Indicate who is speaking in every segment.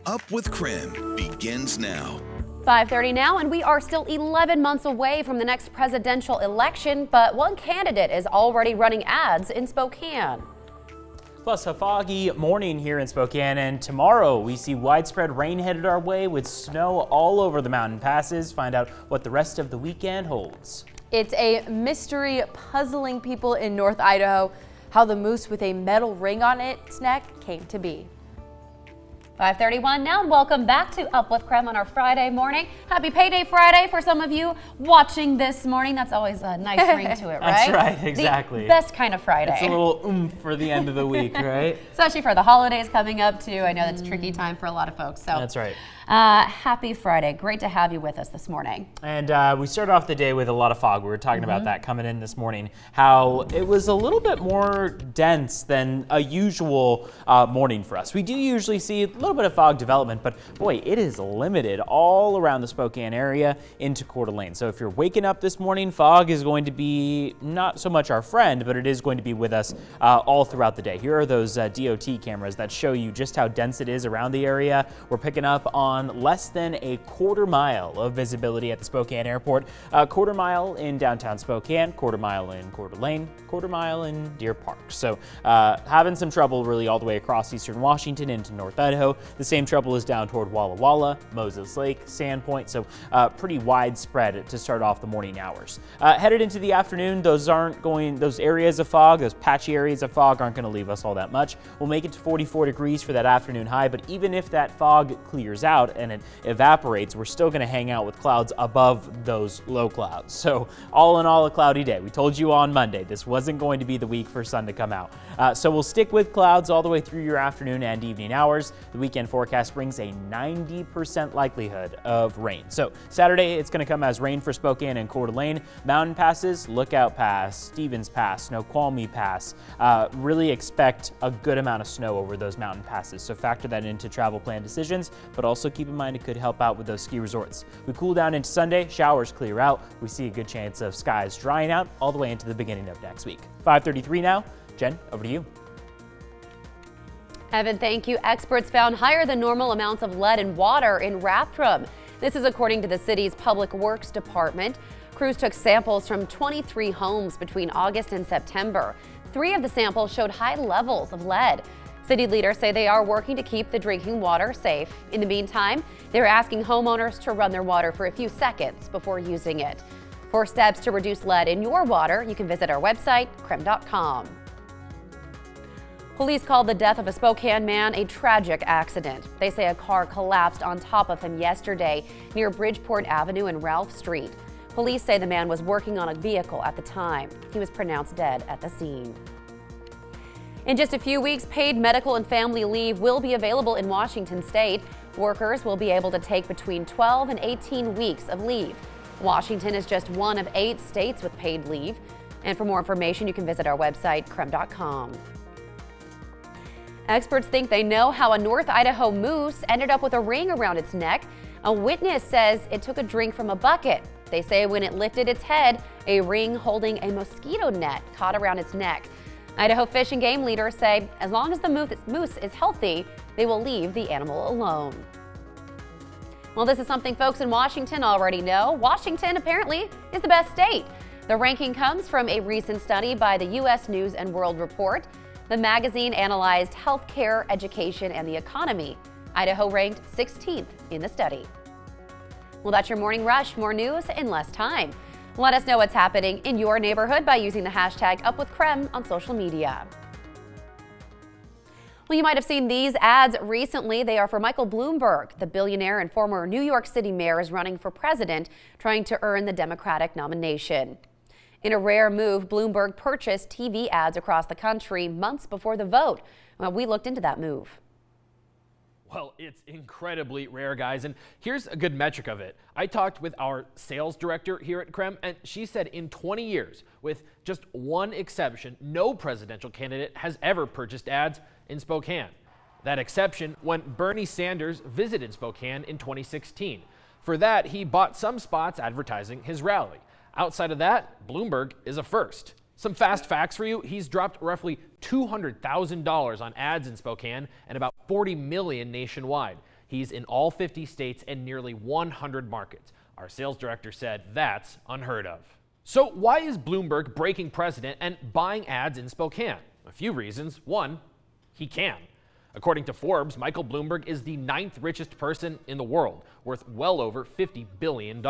Speaker 1: Up with KREM begins now.
Speaker 2: 5:30 now, and we are still 11 months away from the next presidential election, but one candidate is already running ads in Spokane.
Speaker 3: Plus, a foggy morning here in Spokane, and tomorrow we see widespread rain headed our way with snow all over the mountain passes. Find out what the rest of the weekend holds.
Speaker 4: It's a mystery puzzling people in North Idaho how the moose with a metal ring on its neck came to be.
Speaker 2: 5:31 now, and welcome back to Up with KREM on our Friday morning. Happy Payday Friday for some of you watching this morning. That's always a nice ring to it, right?
Speaker 3: That's right, exactly.
Speaker 2: The best kind of Friday.
Speaker 3: It's a little oomph for the end of the week, right?
Speaker 2: Especially for the holidays coming up too. I know that's a tricky time for a lot of folks. So
Speaker 3: that's right.
Speaker 2: Happy Friday. Great to have you with us this morning.
Speaker 3: And we started off the day with a lot of fog. We were talking about that coming in this morning, how it was a little bit more dense than a usual morning for us. We do usually see a little bit of fog development, but boy, it is limited all around the Spokane area into Coeur d'Alene. So if you're waking up this morning, fog is going to be not so much our friend, but it is going to be with us all throughout the day. Here are those DOT cameras that show you just how dense it is around the area. We're picking up on less than a quarter mile of visibility at the Spokane airport, a quarter mile in downtown Spokane, quarter mile in Coeur d'Alene, quarter mile in Deer Park. So having some trouble really all the way across eastern Washington into North Idaho. The same trouble is down toward Walla Walla, Moses Lake, Sandpoint, so pretty widespread to start off the morning hours. Headed into the afternoon, those areas of fog, those patchy areas of fog aren't going to leave us all that much. We'll make it to 44 degrees for that afternoon high, but even if that fog clears out and it evaporates, we're still going to hang out with clouds above those low clouds. So all in all, a cloudy day. We told you on Monday this wasn't going to be the week for sun to come out. So we'll stick with clouds all the way through your afternoon and evening hours. The weekend forecast brings a 90% likelihood of rain. So Saturday, it's going to come as rain for Spokane and Coeur d'Alene. Mountain passes, Lookout Pass, Stevens Pass, Snoqualmie Pass. Really expect a good amount of snow over those mountain passes. So factor that into travel plan decisions, but also keep in mind it could help out with those ski resorts. We cool down into Sunday, showers clear out. We see a good chance of skies drying out all the way into the beginning of next week. 5:33 now. Jen, over to you.
Speaker 2: Evan, thank you. Experts found higher than normal amounts of lead in water in Rathdrum. This is according to the city's Public Works Department. Crews took samples from 23 homes between August and September. 3 of the samples showed high levels of lead. City leaders say they are working to keep the drinking water safe. In the meantime, they're asking homeowners to run their water for a few seconds before using it. For steps to reduce lead in your water, you can visit our website, krem.com. Police called the death of a Spokane man a tragic accident. They say a car collapsed on top of him yesterday near Bridgeport Avenue and Ralph Street. Police say the man was working on a vehicle at the time. He was pronounced dead at the scene. In just a few weeks, paid medical and family leave will be available in Washington state. Workers will be able to take between 12 and 18 weeks of leave. Washington is just one of 8 states with paid leave. And for more information, you can visit our website, krem.com. Experts think they know how a North Idaho moose ended up with a ring around its neck. A witness says it took a drink from a bucket. They say when it lifted its head, a ring holding a mosquito net caught around its neck. Idaho Fish and Game leaders say as long as the moose is healthy, they will leave the animal alone. Well, this is something folks in Washington already know. Washington apparently is the best state. The ranking comes from a recent study by the U.S. News and World Report. The magazine analyzed healthcare, education, and the economy. Idaho ranked 16th in the study. Well, that's your morning rush. More news in less time. Let us know what's happening in your neighborhood by using the hashtag #UpWithKREM on social media. Well, you might have seen these ads recently. They are for Michael Bloomberg. The billionaire and former New York City mayor is running for president, trying to earn the Democratic nomination. In a rare move, Bloomberg purchased TV ads across the country months before the vote. Well, we looked into that move.
Speaker 5: Well, it's incredibly rare, guys, and here's a good metric of it. I talked with our sales director here at KREM, and she said in 20 years, with just one exception, no presidential candidate has ever purchased ads in Spokane. That exception when Bernie Sanders visited Spokane in 2016. For that, he bought some spots advertising his rally. Outside of that, Bloomberg is a first. Some fast facts for you. He's dropped roughly $200,000 on ads in Spokane and about $40 million nationwide. He He's in all 50 states and nearly 100 markets. Our sales director said that's unheard of. So why is Bloomberg breaking precedent and buying ads in Spokane? A few reasons. One, he can. According to Forbes, Michael Bloomberg is the 9th richest person in the world, worth well over $50 billion.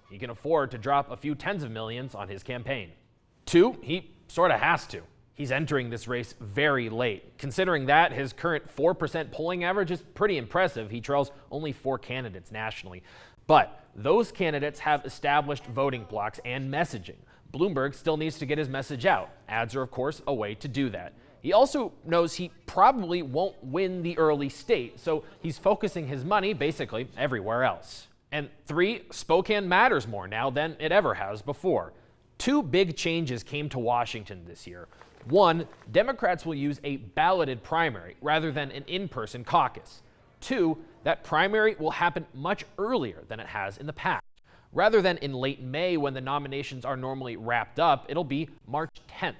Speaker 5: He can afford to drop a few tens of millions on his campaign. Two, he sort of has to. He's entering this race very late. Considering that, his current 4% polling average is pretty impressive. He trails only 4 candidates nationally. But those candidates have established voting blocks and messaging. Bloomberg still needs to get his message out. Ads are, of course, a way to do that. He also knows he probably won't win the early state, so he's focusing his money basically everywhere else. And 3, Spokane matters more now than it ever has before. 2 big changes came to Washington this year. 1, Democrats will use a balloted primary rather than an in-person caucus. 2, that primary will happen much earlier than it has in the past. Rather than in late May when the nominations are normally wrapped up, it'll be March 10th.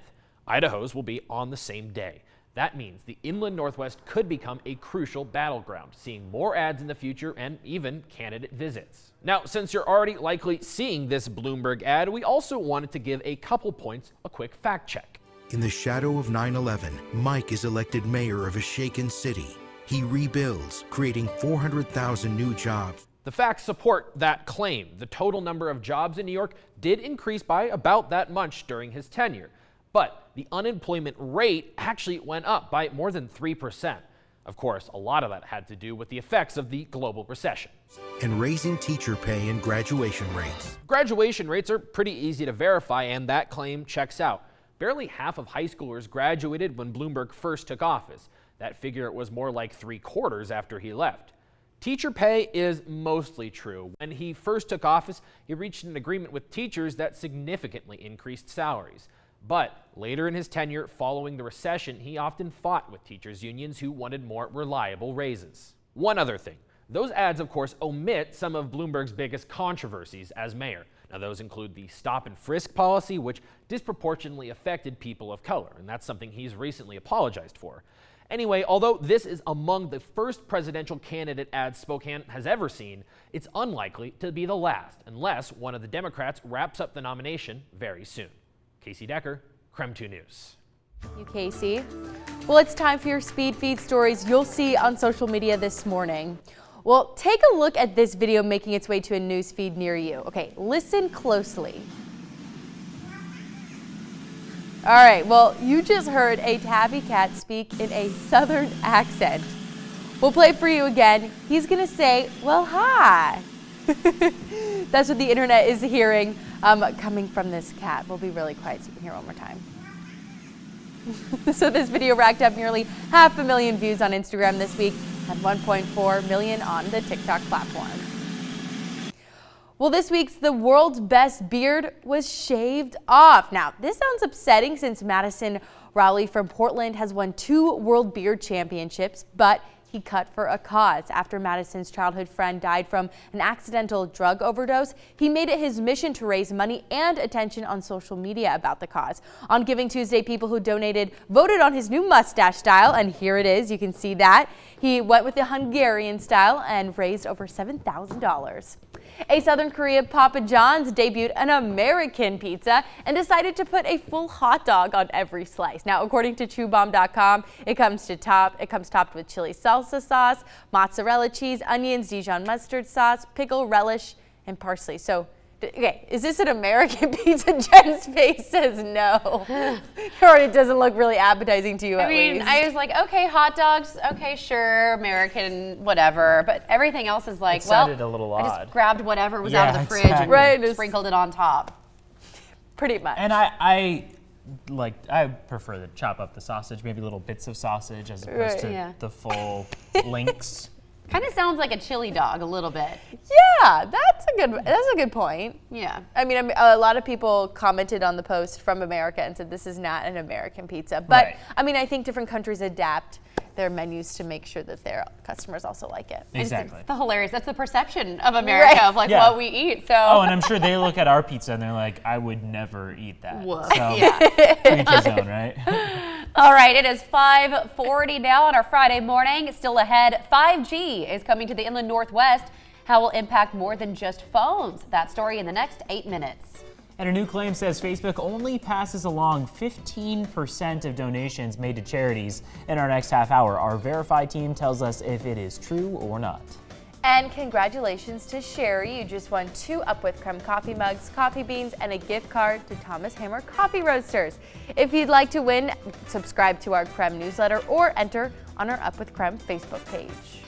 Speaker 5: Idaho's will be on the same day. That means the inland Northwest could become a crucial battleground, seeing more ads in the future and even candidate visits. Now, since you're already likely seeing this Bloomberg ad, we also wanted to give a couple points a quick fact check.
Speaker 6: In the shadow of 9/11, Mike is elected mayor of a shaken city. He rebuilds, creating 400,000 new jobs.
Speaker 5: The facts support that claim. The total number of jobs in New York did increase by about that much during his tenure. But the unemployment rate actually went up by more than 3%. Of course, a lot of that had to do with the effects of the global recession.
Speaker 6: And raising teacher pay and graduation rates.
Speaker 5: Graduation rates are pretty easy to verify, and that claim checks out. Barely half of high schoolers graduated when Bloomberg first took office. That figure was more like 3/4 after he left. Teacher pay is mostly true. When he first took office, he reached an agreement with teachers that significantly increased salaries. But later in his tenure, following the recession, he often fought with teachers' unions who wanted more reliable raises. One other thing, those ads, of course, omit some of Bloomberg's biggest controversies as mayor. Now, those include the stop and frisk policy, which disproportionately affected people of color, and that's something he's recently apologized for. Anyway, although this is among the first presidential candidate ads Spokane has ever seen, it's unlikely to be the last, unless one of the Democrats wraps up the nomination very soon. Casey Decker, KREM 2 News.
Speaker 4: Thank you, Casey. Well, it's time for your speed feed stories you'll see on social media this morning. Well, take a look at this video making its way to a news feed near you. Okay, listen closely. All right, well, you just heard a tabby cat speak in a southern accent. We'll play it for you again. He's gonna say, well, hi. That's what the internet is hearing coming from this cat. We'll be really quiet so you can hear one more time. So this video racked up nearly 500,000 views on Instagram this week and 1.4 million on the TikTok platform. Well, this week's The World's Best Beard was shaved off. Now, this sounds upsetting since Madison Rowley from Portland has won 2 World Beard Championships, but he cut for a cause. After Madison's childhood friend died from an accidental drug overdose, he made it his mission to raise money and attention on social media about the cause. On Giving Tuesday, people who donated voted on his new mustache style, and here it is. You can see that. He went with the Hungarian style and raised over $7,000. A Southern Korea Papa John's debuted an American pizza and decided to put a full hot dog on every slice. Now, according to ChewBomb.com, it comes topped with chili salsa sauce, mozzarella cheese, onions, Dijon mustard sauce, pickle, relish, and parsley. So, okay, is this an American pizza? Jen's face says no. Or it doesn't look really appetizing to you, at least.
Speaker 2: I was like, okay, hot dogs, okay, sure, American, whatever. But everything else is like,
Speaker 3: it sounded a little odd.
Speaker 2: I just grabbed whatever was out of the fridge
Speaker 3: exactly.
Speaker 2: and sprinkled it on top.
Speaker 4: Pretty much.
Speaker 3: And I prefer to chop up the sausage, maybe little bits of sausage as opposed to the full links.
Speaker 2: Kind of sounds like a chili dog a little bit.
Speaker 4: Yeah, that's a good point.
Speaker 2: Yeah.
Speaker 4: I mean, a lot of people commented on the post from America and said this is not an American pizza. But
Speaker 3: right.
Speaker 4: I mean, I think different countries adapt their menus to make sure that their customers also like it.
Speaker 3: Exactly.
Speaker 2: It's the hilarious. That's the perception of America of like what we eat. So.
Speaker 3: Oh, and I'm sure they look at our pizza and they're like, I would never eat that.
Speaker 2: Whoa.
Speaker 3: So, each his own, right?
Speaker 2: All right, it is 5:40 now on our Friday morning. Still ahead, 5G is coming to the inland Northwest. How will impact more than just phones? That story in the next 8 minutes.
Speaker 3: And a new claim says Facebook only passes along 15% of donations made to charities. In our next half hour, our Verify team tells us if it is true or not.
Speaker 4: And congratulations to Sherry. You just won 2 Up with KREM coffee mugs, coffee beans, and a gift card to Thomas Hammer Coffee Roasters. If you'd like to win, subscribe to our KREM newsletter or enter on our Up with KREM Facebook page.